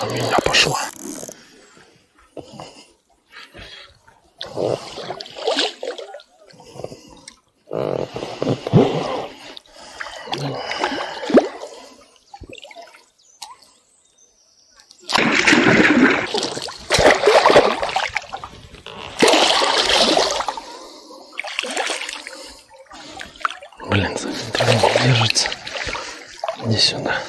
у меня пошла. Блин, за центральный держится. Иди сюда.